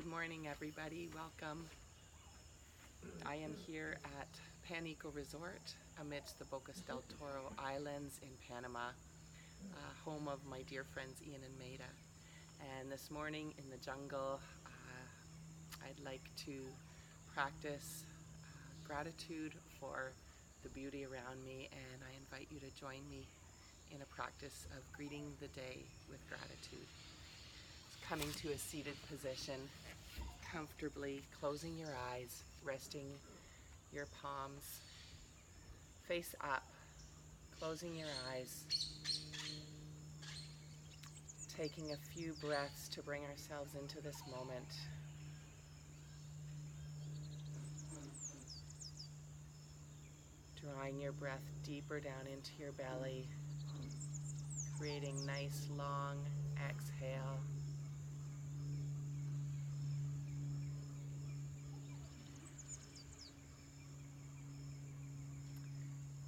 morning, everybody. Welcome. I am here at Paneco Resort amidst the Bocas del Toro Islands in Panama, home of my dear friends Ian and Maida. And this morning in the jungle, I'd like to practice gratitude for the beauty around me, and I invite you to join me in a practice of greeting the day with gratitude. Coming to a seated position, comfortably closing your eyes, resting your palms face up, closing your eyes, taking a few breaths to bring ourselves into this moment. Drawing your breath deeper down into your belly, creating nice long exhale.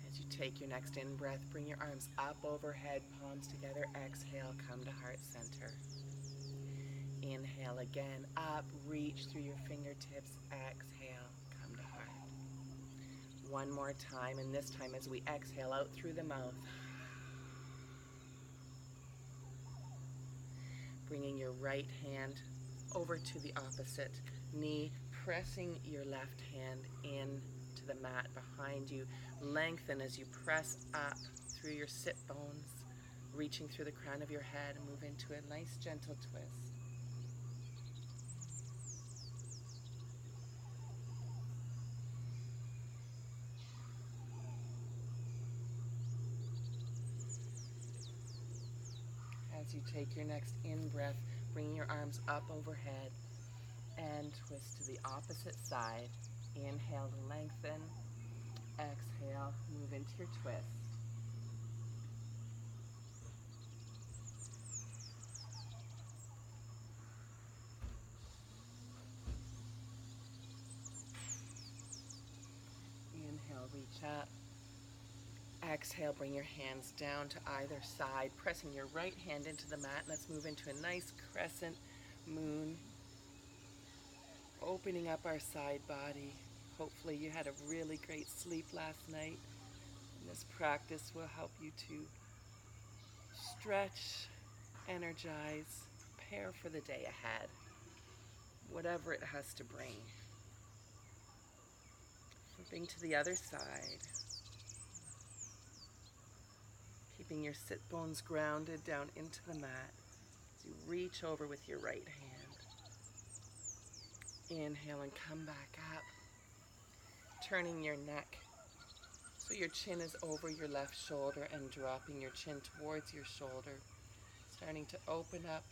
As you take your next in-breath, bring your arms up overhead, palms together. Exhale, come to heart center. Inhale again, up, reach through your fingertips. Exhale, come to heart. One more time, and this time as we exhale out through the mouth. Bringing your right hand over to the opposite knee, pressing your left hand into the mat behind you. Lengthen as you press up through your sit bones, reaching through the crown of your head, and move into a nice gentle twist. As you take your next in-breath, bring your arms up overhead and twist to the opposite side. Inhale to lengthen. Exhale, move into your twist. Inhale, reach up. Exhale, bring your hands down to either side, pressing your right hand into the mat. Let's move into a nice crescent moon, opening up our side body. Hopefully you had a really great sleep last night. And this practice will help you to stretch, energize, prepare for the day ahead, whatever it has to bring. Flipping to the other side. Keeping your sit bones grounded down into the mat as you reach over with your right hand. Inhale and come back up. Turning your neck so your chin is over your left shoulder and dropping your chin towards your shoulder. Starting to open up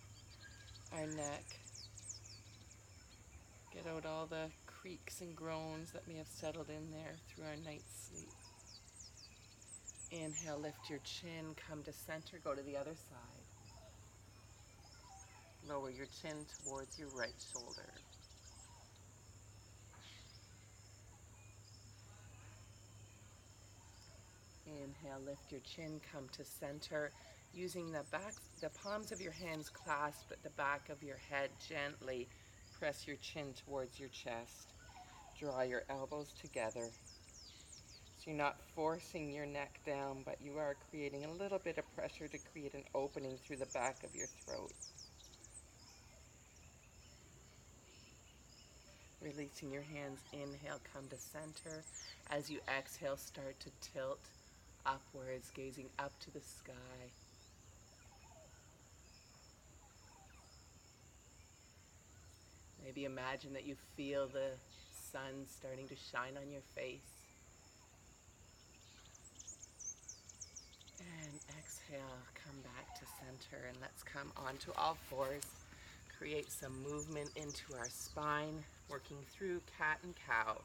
our neck. Get out all the creaks and groans that may have settled in there through our night's sleep. Inhale, lift your chin, come to center, go to the other side. Lower your chin towards your right shoulder. Inhale, lift your chin, come to center. Using the palms of your hands clasped at the back of your head, gently press your chin towards your chest. Draw your elbows together. So you're not forcing your neck down, but you are creating a little bit of pressure to create an opening through the back of your throat. Releasing your hands, inhale, come to center. As you exhale, start to tilt upwards, gazing up to the sky. Maybe imagine that you feel the sun starting to shine on your face. And exhale, come back to center, and let's come onto all fours. Create some movement into our spine, working through cat and cow.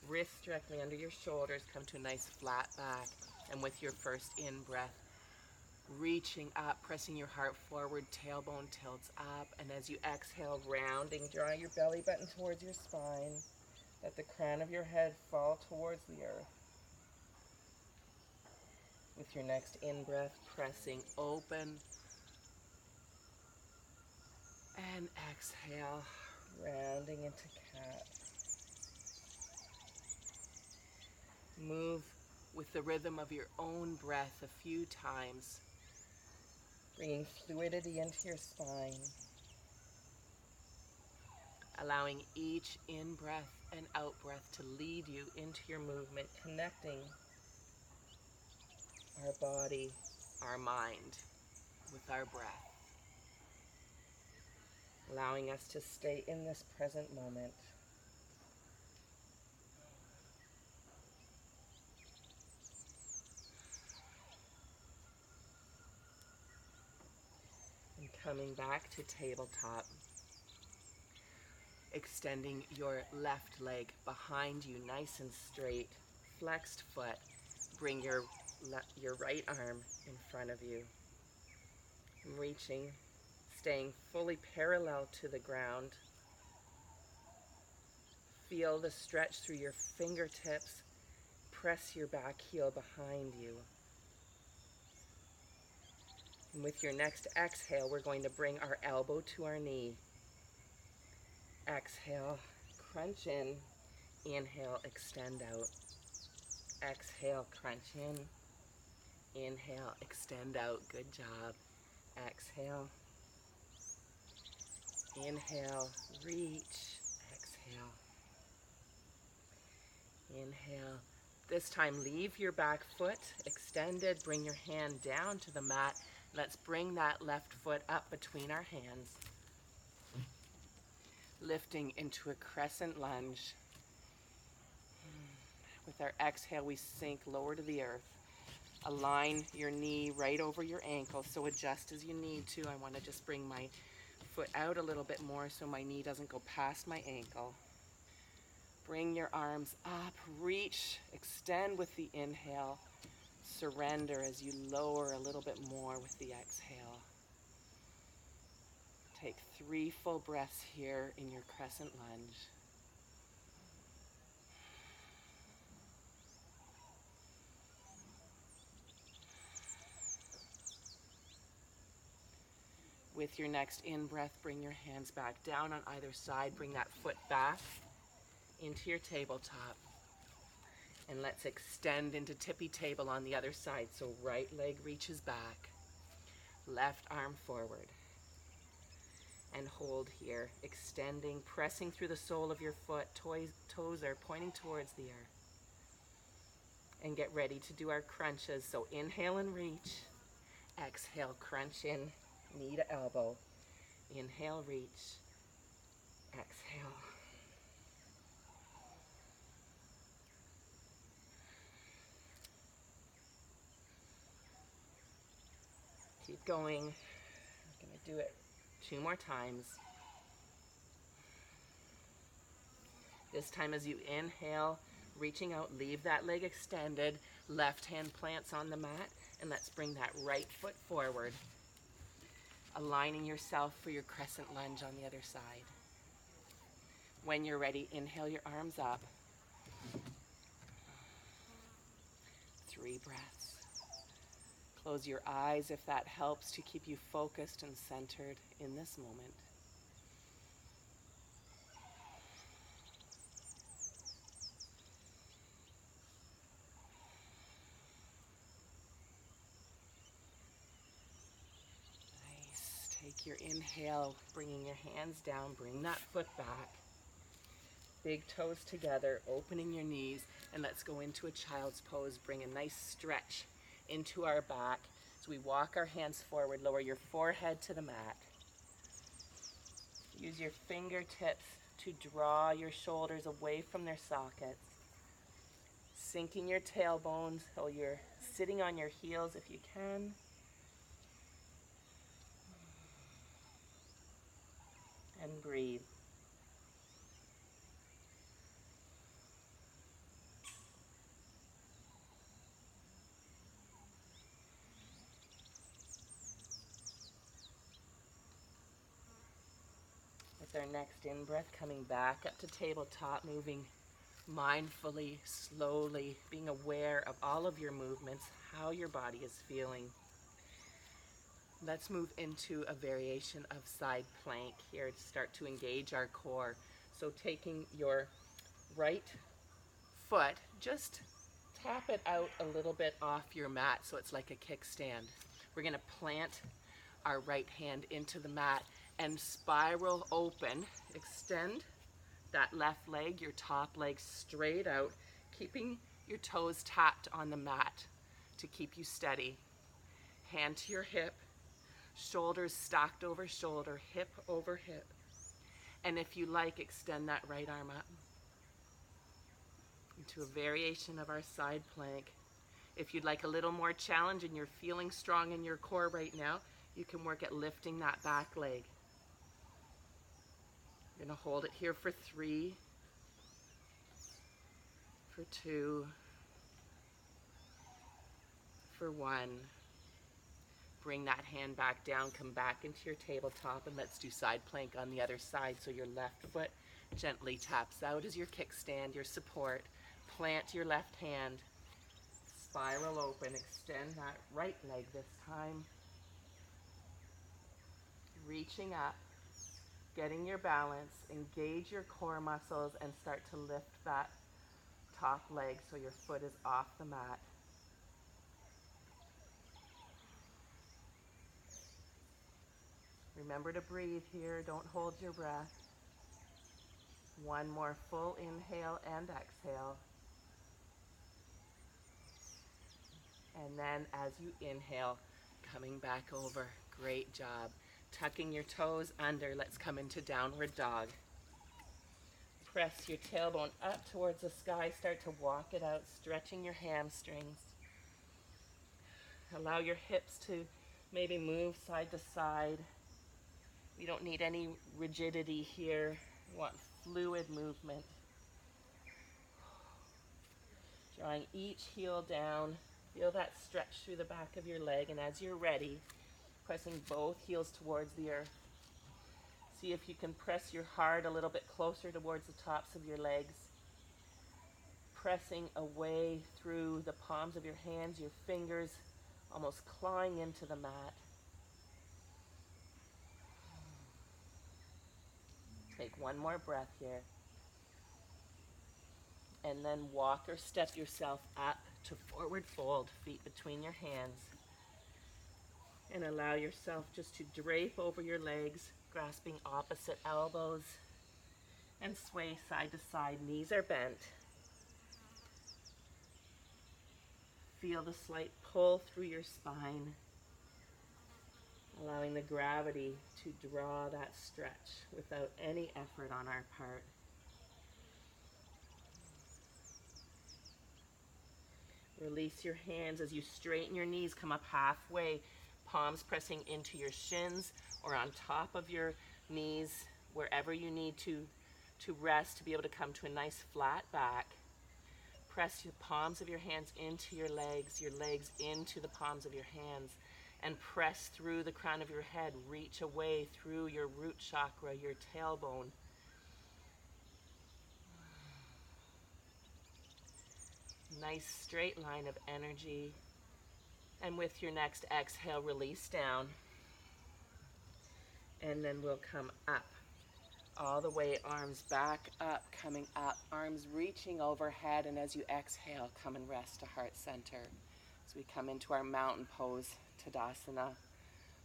Wrists directly under your shoulders, come to a nice flat back. And with your first in-breath, reaching up, pressing your heart forward, tailbone tilts up. And as you exhale, rounding, draw your belly button towards your spine. Let the crown of your head fall towards the earth. With your next in-breath, pressing open. And exhale, Rounding into cat. Move with the rhythm of your own breath a few times, bringing fluidity into your spine, allowing each in-breath and out-breath to lead you into your movement, connecting our body, our mind with our breath, allowing us to stay in this present moment. And coming back to tabletop, extending your left leg behind you nice and straight, flexed foot. Bring your right arm in front of you. Reaching, staying fully parallel to the ground. Feel the stretch through your fingertips. Press your back heel behind you. And with your next exhale, we're going to bring our elbow to our knee. Exhale, crunch in. Inhale, extend out. Exhale, crunch in. Inhale, extend out. Good job. Exhale. Inhale, reach. Exhale. Inhale. This time, leave your back foot extended. Bring your hand down to the mat. Let's bring that left foot up between our hands. Lifting into a crescent lunge. With our exhale, we sink lower to the earth. Align your knee right over your ankle, so adjust as you need to. I want to just bring my foot out a little bit more so my knee doesn't go past my ankle. Bring your arms up, reach, extend with the inhale. Surrender as you lower a little bit more with the exhale. Take 3 full breaths here in your crescent lunge. With your next in-breath, bring your hands back down on either side. Bring that foot back into your tabletop. And let's extend into tippy table on the other side. So right leg reaches back, left arm forward. And hold here, extending, pressing through the sole of your foot. Toes are pointing towards the earth. And get ready to do our crunches. So inhale and reach. Exhale, crunch in, knee to elbow. Inhale, reach. Exhale. Keep going. I'm going to do it 2 more times. This time as you inhale, reaching out, leave that leg extended. Left hand plants on the mat. And let's bring that right foot forward. Aligning yourself for your crescent lunge on the other side. When you're ready, inhale your arms up. 3 breaths. Close your eyes if that helps to keep you focused and centered in this moment. Nice. Take your inhale, bringing your hands down, bring that foot back. Big toes together, opening your knees, and let's go into a child's pose. Bring a nice stretch into our back. So we walk our hands forward, lower your forehead to the mat. Use your fingertips to draw your shoulders away from their sockets. Sinking your tailbones so you're sitting on your heels if you can. And breathe. With our next in-breath, coming back up to tabletop, moving mindfully, slowly, being aware of all of your movements, how your body is feeling. Let's move into a variation of side plank here to start to engage our core. So taking your right foot, just tap it out a little bit off your mat so it's like a kickstand. We're going to plant our right hand into the mat and spiral open. Extend that left leg, your top leg straight out, keeping your toes tapped on the mat to keep you steady. Hand to your hip, shoulders stacked over shoulder, hip over hip. And if you like, extend that right arm up into a variation of our side plank. If you'd like a little more challenge and you're feeling strong in your core right now, you can work at lifting that back leg. You're going to hold it here for 3, for 2, for 1. Bring that hand back down, come back into your tabletop, and let's do side plank on the other side. So your left foot gently taps out as your kickstand, your support. Plant your left hand, spiral open, extend that right leg this time. Reaching up, getting your balance, engage your core muscles, and start to lift that top leg so your foot is off the mat. Remember to breathe here, don't hold your breath. One more full inhale and exhale. And then as you inhale, coming back over. Great job. Tucking your toes under. Let's come into downward dog. Press your tailbone up towards the sky. Start to walk it out, stretching your hamstrings. Allow your hips to maybe move side to side. We don't need any rigidity here. We want fluid movement. Drawing each heel down. Feel that stretch through the back of your leg, and as you're ready, pressing both heels towards the earth. See if you can press your heart a little bit closer towards the tops of your legs. Pressing away through the palms of your hands, your fingers almost clawing into the mat. Take one more breath here. And then walk or step yourself up to forward fold, feet between your hands. And allow yourself just to drape over your legs, grasping opposite elbows, and sway side to side. Knees are bent. Feel the slight pull through your spine, allowing the gravity to draw that stretch without any effort on our part. Release your hands as you straighten your knees, come up halfway, palms pressing into your shins or on top of your knees, wherever you need to rest to be able to come to a nice flat back. Press the palms of your hands into your legs into the palms of your hands, and press through the crown of your head. Reach away through your root chakra, your tailbone. Nice straight line of energy. And with your next exhale, release down. And then we'll come up. All the way, arms back up, coming up, arms reaching overhead, and as you exhale, come and rest to heart center. As we come into our mountain pose, Tadasana,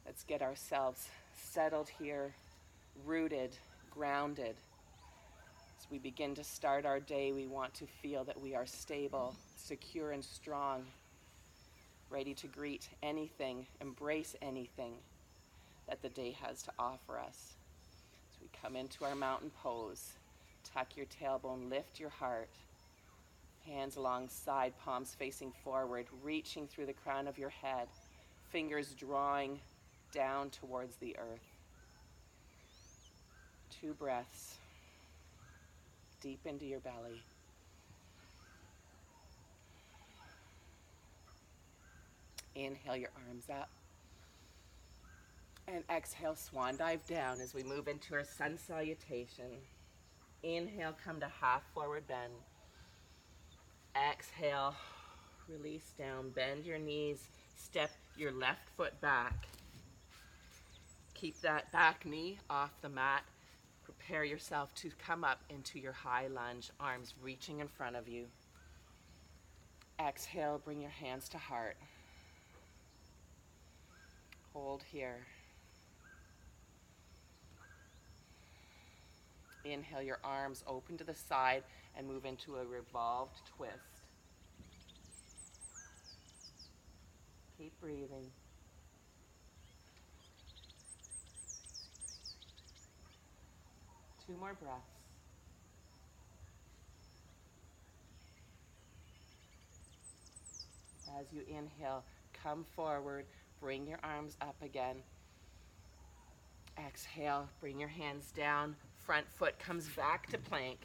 let's get ourselves settled here, rooted, grounded. As we begin to start our day, we want to feel that we are stable, secure, and strong, ready to greet anything, embrace anything that the day has to offer us. We come into our mountain pose. Tuck your tailbone, lift your heart. Hands alongside, palms facing forward, reaching through the crown of your head. Fingers drawing down towards the earth. 2 breaths. Deep into your belly. Inhale your arms up. And exhale, swan dive down as we move into our sun salutation. Inhale, come to half forward bend. Exhale, release down, bend your knees, step your left foot back. Keep that back knee off the mat. Prepare yourself to come up into your high lunge, arms reaching in front of you. Exhale, bring your hands to heart. Hold here. Inhale, your arms open to the side and move into a revolved twist. Keep breathing. Two more breaths. As you inhale, come forward, bring your arms up again. Exhale, bring your hands down. Front foot comes back to plank.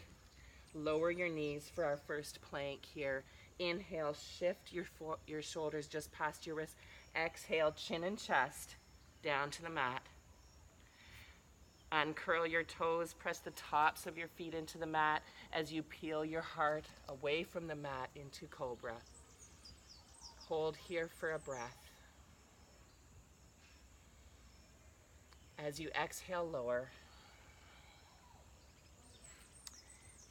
Lower your knees for our first plank here. Inhale, shift your shoulders just past your wrist. Exhale, chin and chest down to the mat. Uncurl your toes, press the tops of your feet into the mat as you peel your heart away from the mat into cobra. Hold here for a breath. As you exhale, lower.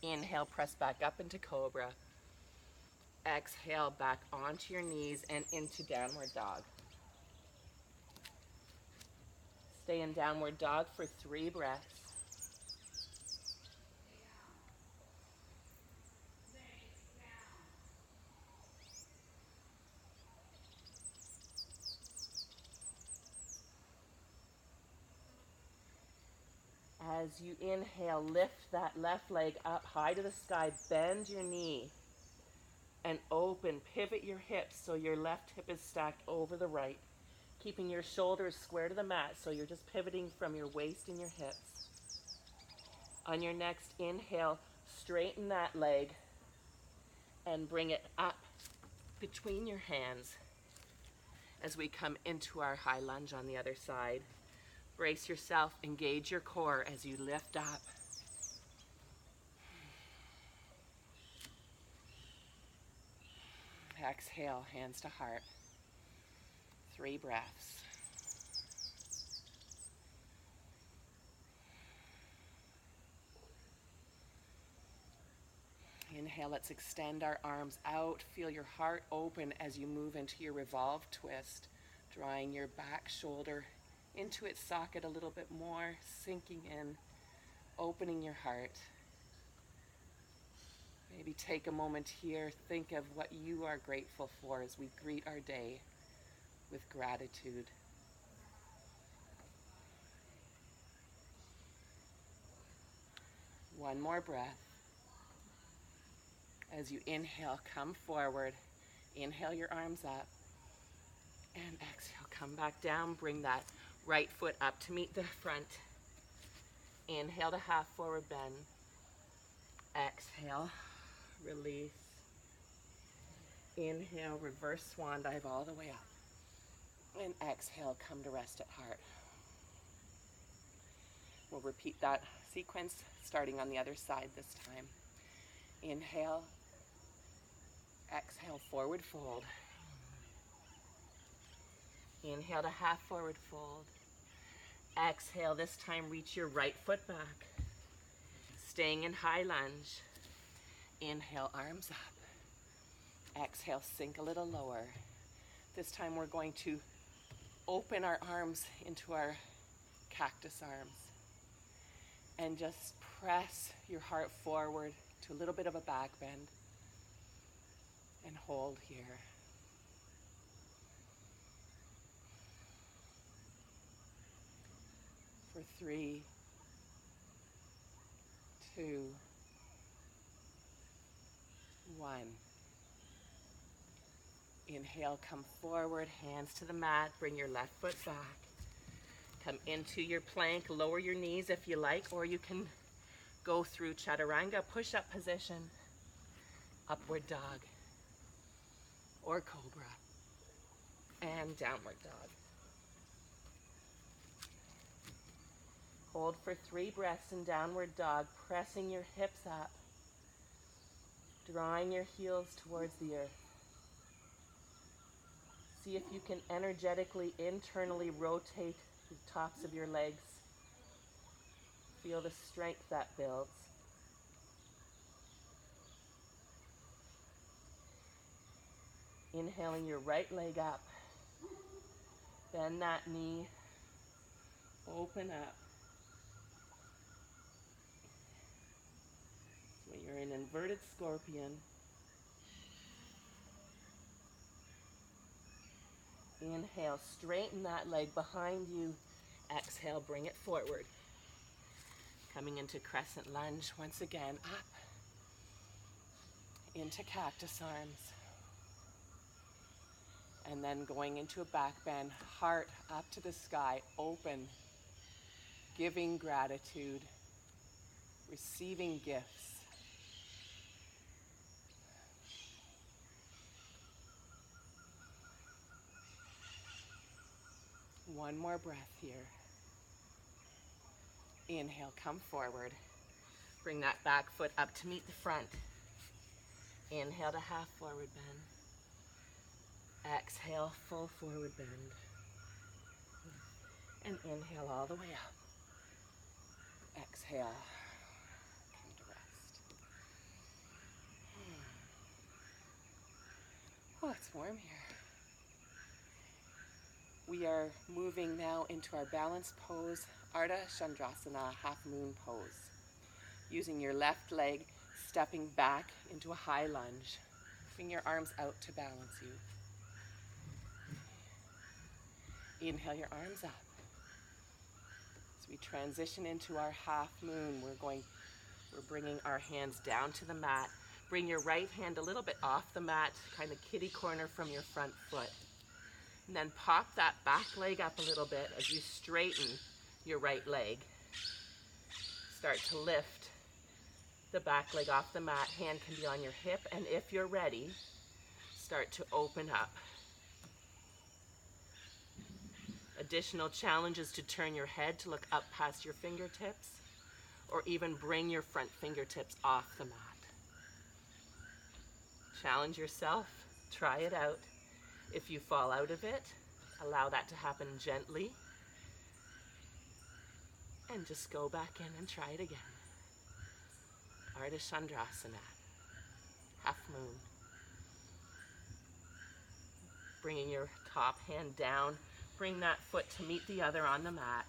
Inhale, press back up into cobra. Exhale, back onto your knees and into downward dog. Stay in downward dog for 3 breaths. As you inhale, lift that left leg up high to the sky, bend your knee and open, pivot your hips so your left hip is stacked over the right, keeping your shoulders square to the mat so you're just pivoting from your waist and your hips. On your next inhale, straighten that leg and bring it up between your hands as we come into our high lunge on the other side. Brace yourself, engage your core as you lift up. Exhale, hands to heart. 3 breaths. Inhale, let's extend our arms out. Feel your heart open as you move into your revolved twist, drawing your back shoulder into its socket a little bit more, sinking in, opening your heart. Maybe take a moment here, think of what you are grateful for as we greet our day with gratitude. One more breath. As you inhale, come forward. Inhale your arms up. And exhale, come back down. Bring that right foot up to meet the front. Inhale to half forward bend. Exhale, release. Inhale, reverse swan dive all the way up. And exhale, come to rest at heart. We'll repeat that sequence starting on the other side this time. Inhale. Exhale, forward fold. Inhale to half forward fold. Exhale, this time reach your right foot back. Staying in high lunge. Inhale, arms up. Exhale, sink a little lower. This time we're going to open our arms into our cactus arms. And just press your heart forward to a little bit of a back bend. And hold here. For 3, 2, 1. Inhale, come forward, hands to the mat, bring your left foot back. Come into your plank, lower your knees if you like, or you can go through chaturanga, push-up position, upward dog, or cobra, and downward dog. Hold for 3 breaths in downward dog, pressing your hips up, drawing your heels towards the earth. See if you can energetically, internally rotate the tops of your legs. Feel the strength that builds. Inhaling your right leg up. Bend that knee. Open up. So you're in inverted scorpion. Inhale, straighten that leg behind you. Exhale, bring it forward. Coming into crescent lunge once again, up. Into cactus arms. And then going into a back bend, heart up to the sky, open. Giving gratitude. Receiving gifts. One more breath here. Inhale, come forward. Bring that back foot up to meet the front. Inhale to half forward bend. Exhale, full forward bend. And inhale all the way up. Exhale, come to rest. Oh, it's warm here. We are moving now into our balance pose, Ardha Chandrasana, half moon pose. Using your left leg, stepping back into a high lunge. Bring your arms out to balance you. Inhale your arms up. As we transition into our half moon, we're bringing our hands down to the mat. Bring your right hand a little bit off the mat, kind of kitty corner from your front foot. And then pop that back leg up a little bit as you straighten your right leg. Start to lift the back leg off the mat. Hand can be on your hip, and if you're ready, start to open up. Additional challenges to turn your head to look up past your fingertips, or even bring your front fingertips off the mat. Challenge yourself, try it out. If you fall out of it, allow that to happen gently, and just go back in and try it again. Ardha Chandrasana, half moon. Bringing your top hand down, bring that foot to meet the other on the mat.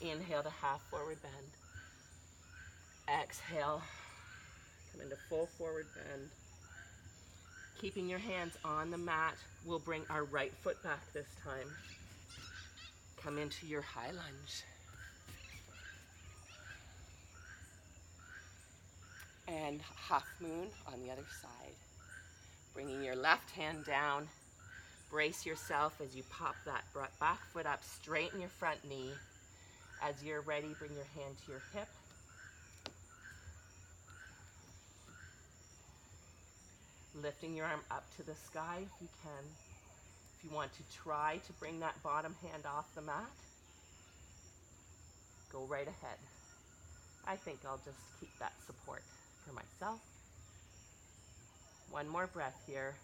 Inhale to half forward bend. Exhale, come into full forward bend. Keeping your hands on the mat, we'll bring our right foot back this time. Come into your high lunge. And half moon on the other side. Bringing your left hand down. Brace yourself as you pop that back foot up. Straighten your front knee. As you're ready, bring your hand to your hip. Lifting your arm up to the sky if you can. If you want to try to bring that bottom hand off the mat, go right ahead. I think I'll just keep that support for myself. One more breath here.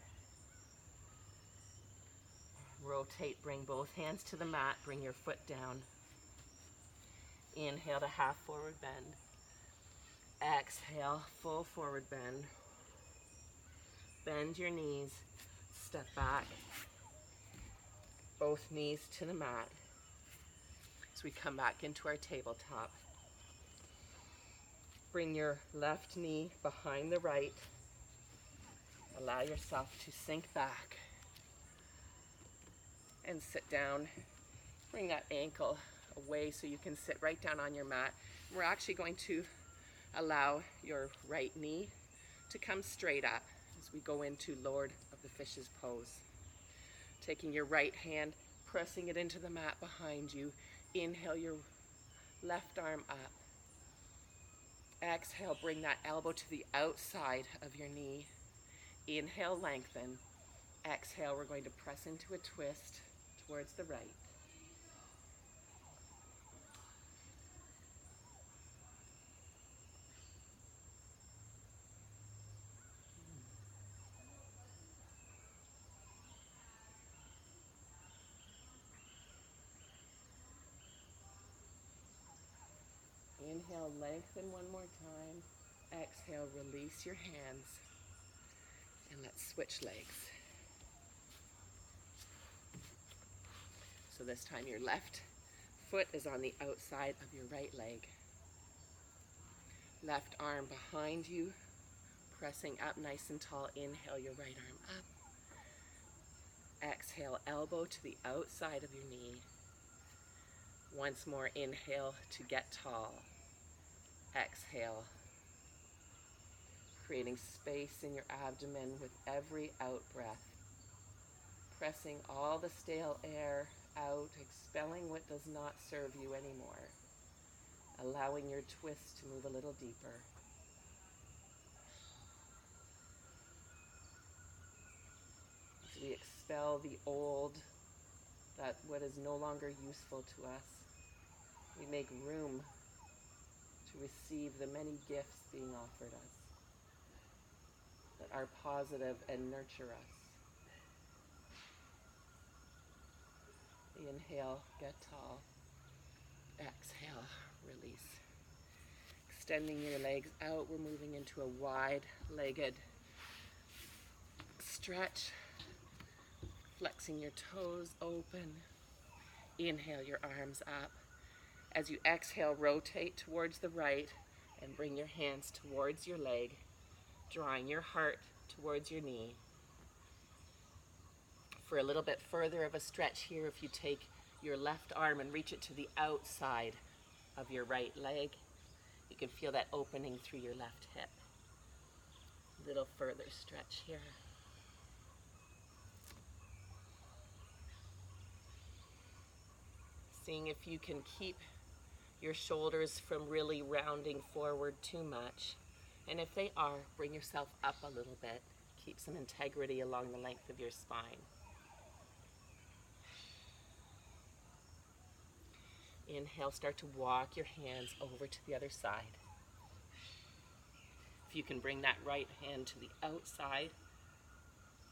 Rotate, bring both hands to the mat, bring your foot down. Inhale to half forward bend. Exhale, full forward bend. Bend your knees, step back. Both knees to the mat. As we come back into our tabletop. Bring your left knee behind the right. Allow yourself to sink back. And sit down. Bring that ankle away so you can sit right down on your mat. We're actually going to allow your right knee to come straight up as we go into Lord of the Fishes pose. Taking your right hand, pressing it into the mat behind you. Inhale your left arm up. Exhale, bring that elbow to the outside of your knee. Inhale, lengthen. Exhale, we're going to press into a twist towards the right. Inhale, lengthen one more time. Exhale, release your hands. And let's switch legs. So this time your left foot is on the outside of your right leg. Left arm behind you, pressing up nice and tall. Inhale your right arm up. Exhale, elbow to the outside of your knee. Once more, inhale to get tall. Exhale, creating space in your abdomen with every out breath. Pressing all the stale air out, expelling what does not serve you anymore. Allowing your twist to move a little deeper. As we expel the old, that what is no longer useful to us, we make room to receive the many gifts being offered us that are positive and nurture us. Inhale, get tall. Exhale, release. Extending your legs out, we're moving into a wide-legged stretch. Flexing your toes open. Inhale your arms up. As you exhale, rotate towards the right and bring your hands towards your leg, drawing your heart towards your knee. For a little bit further of a stretch here, if you take your left arm and reach it to the outside of your right leg, you can feel that opening through your left hip. A little further stretch here. Seeing if you can keep your shoulders from really rounding forward too much. And if they are, bring yourself up a little bit. Keep some integrity along the length of your spine. Inhale, start to walk your hands over to the other side. If you can bring that right hand to the outside,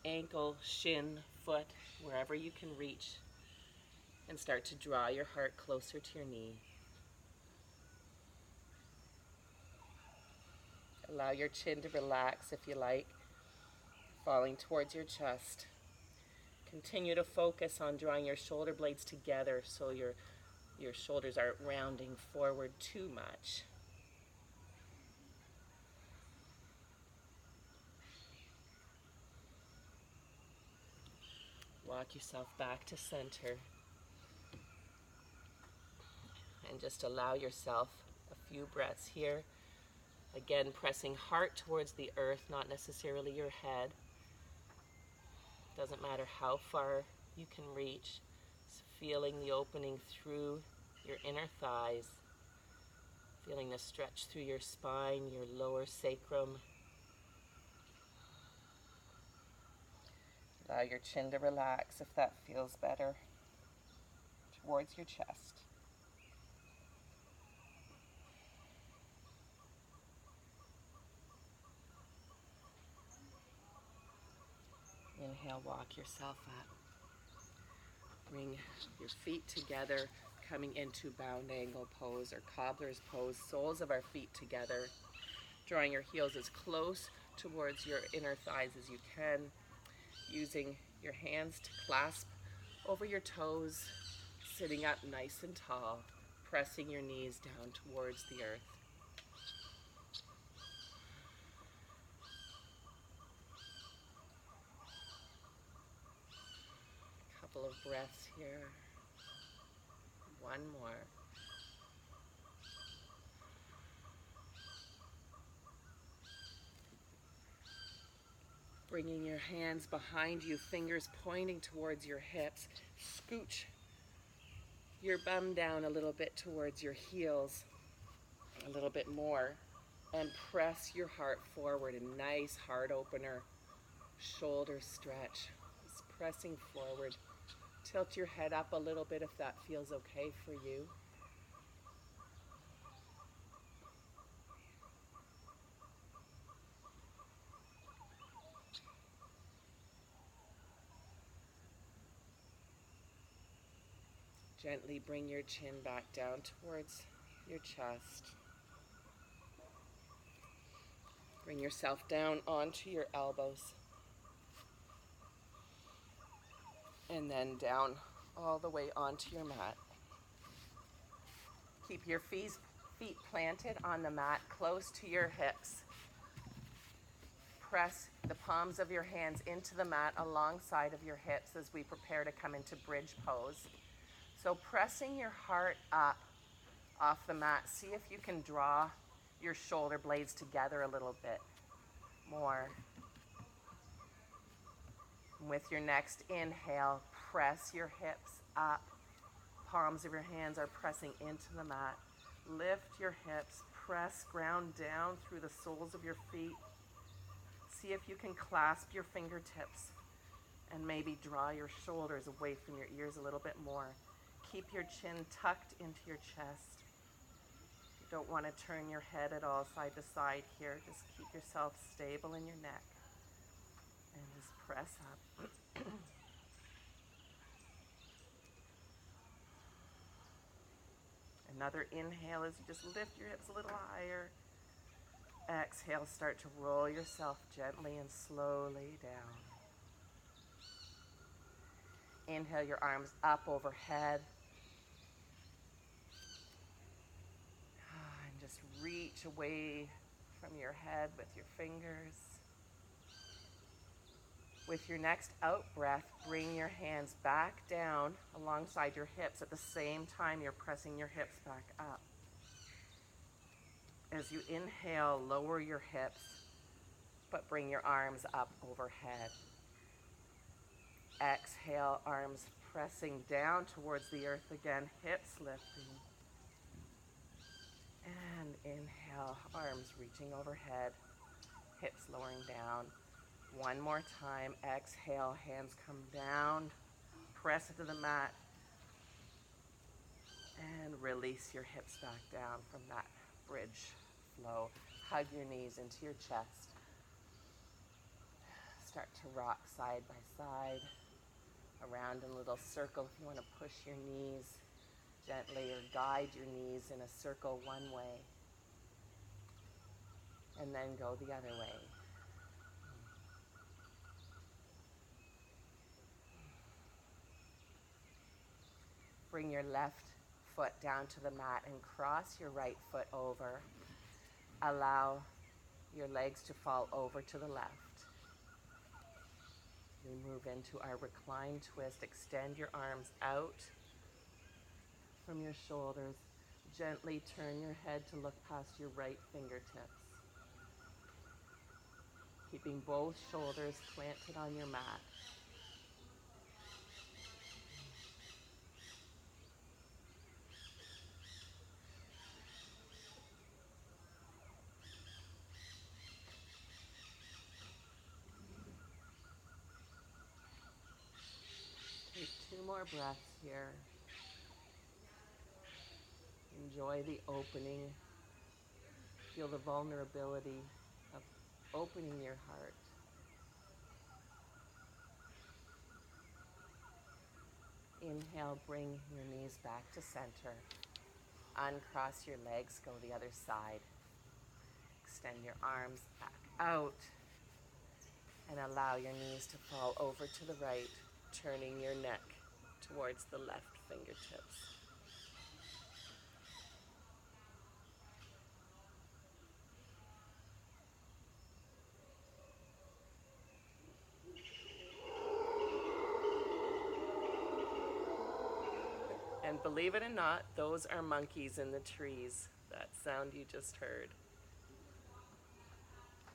ankle, shin, foot, wherever you can reach, and start to draw your heart closer to your knee. Allow your chin to relax if you like, falling towards your chest. Continue to focus on drawing your shoulder blades together so your shoulders aren't rounding forward too much. Walk yourself back to center. And just allow yourself a few breaths here. Again, pressing heart towards the earth, not necessarily your head. Doesn't matter how far you can reach. Just feeling the opening through your inner thighs. Feeling the stretch through your spine, your lower sacrum. Allow your chin to relax if that feels better. Towards your chest. Inhale, walk yourself up. Bring your feet together, coming into bound angle pose or cobbler's pose, soles of our feet together, drawing your heels as close towards your inner thighs as you can, using your hands to clasp over your toes, sitting up nice and tall, pressing your knees down towards the earth. Couple of breaths here. One more. Bringing your hands behind you, fingers pointing towards your hips. Scooch your bum down a little bit towards your heels, a little bit more, and press your heart forward. A nice heart opener, shoulder stretch. Just pressing forward. Tilt your head up a little bit if that feels okay for you. Gently bring your chin back down towards your chest. Bring yourself down onto your elbows. And then down all the way onto your mat. Keep your feet planted on the mat close to your hips. Press the palms of your hands into the mat alongside of your hips as we prepare to come into bridge pose. So pressing your heart up off the mat, see if you can draw your shoulder blades together a little bit more. With your next inhale, press your hips up. Palms of your hands are pressing into the mat. Lift your hips, press ground down through the soles of your feet. See if you can clasp your fingertips and maybe draw your shoulders away from your ears a little bit more. Keep your chin tucked into your chest. You don't want to turn your head at all side to side here. Just keep yourself stable in your neck and just press up. Another inhale as you just lift your hips a little higher. Exhale, start to roll yourself gently and slowly down. Inhale your arms up overhead. And just reach away from your head with your fingers. With your next out breath, bring your hands back down alongside your hips. At the same time, you're pressing your hips back up. As you inhale, lower your hips, but bring your arms up overhead. Exhale, arms pressing down towards the earth again, hips lifting. And inhale, arms reaching overhead, hips lowering down. One more time, exhale, hands come down, press into the mat, and release your hips back down from that bridge flow. Hug your knees into your chest. Start to rock side by side, around in a little circle if you want to push your knees gently or guide your knees in a circle one way, and then go the other way. Bring your left foot down to the mat and cross your right foot over. Allow your legs to fall over to the left. We move into our reclined twist. Extend your arms out from your shoulders. Gently turn your head to look past your right fingertips. Keeping both shoulders planted on your mat. Take 2 more breaths here. Enjoy the opening. Feel the vulnerability of opening your heart. Inhale, bring your knees back to center. Uncross your legs, go the other side. Extend your arms back out. And allow your knees to fall over to the right, turning your neck towards the left fingertips. And believe it or not, those are monkeys in the trees. That sound you just heard.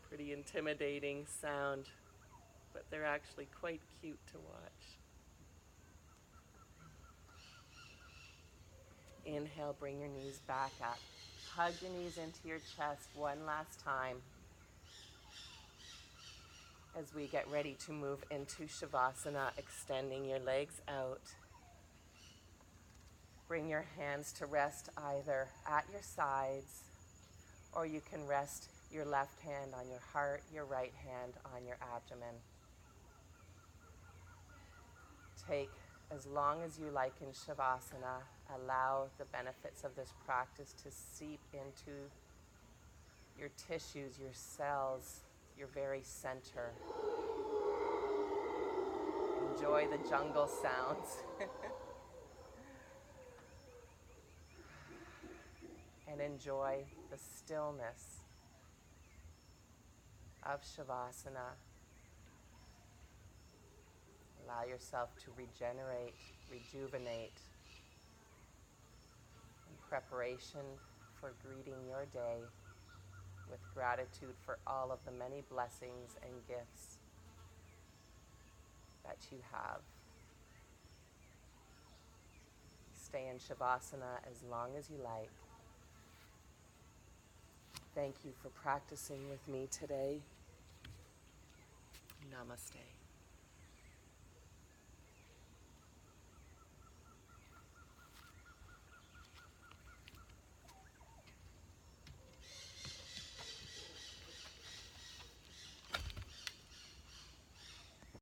Pretty intimidating sound, but they're actually quite cute to watch. Inhale, bring your knees back up. Hug your knees into your chest one last time as we get ready to move into Shavasana, extending your legs out. Bring your hands to rest either at your sides, or you can rest your left hand on your heart, your right hand on your abdomen. Take as long as you like in Shavasana. Allow the benefits of this practice to seep into your tissues, your cells, your very center. Enjoy the jungle sounds. And enjoy the stillness of Shavasana. Allow yourself to regenerate, rejuvenate in preparation for greeting your day with gratitude for all of the many blessings and gifts that you have. Stay in Shavasana as long as you like. Thank you for practicing with me today. Namaste.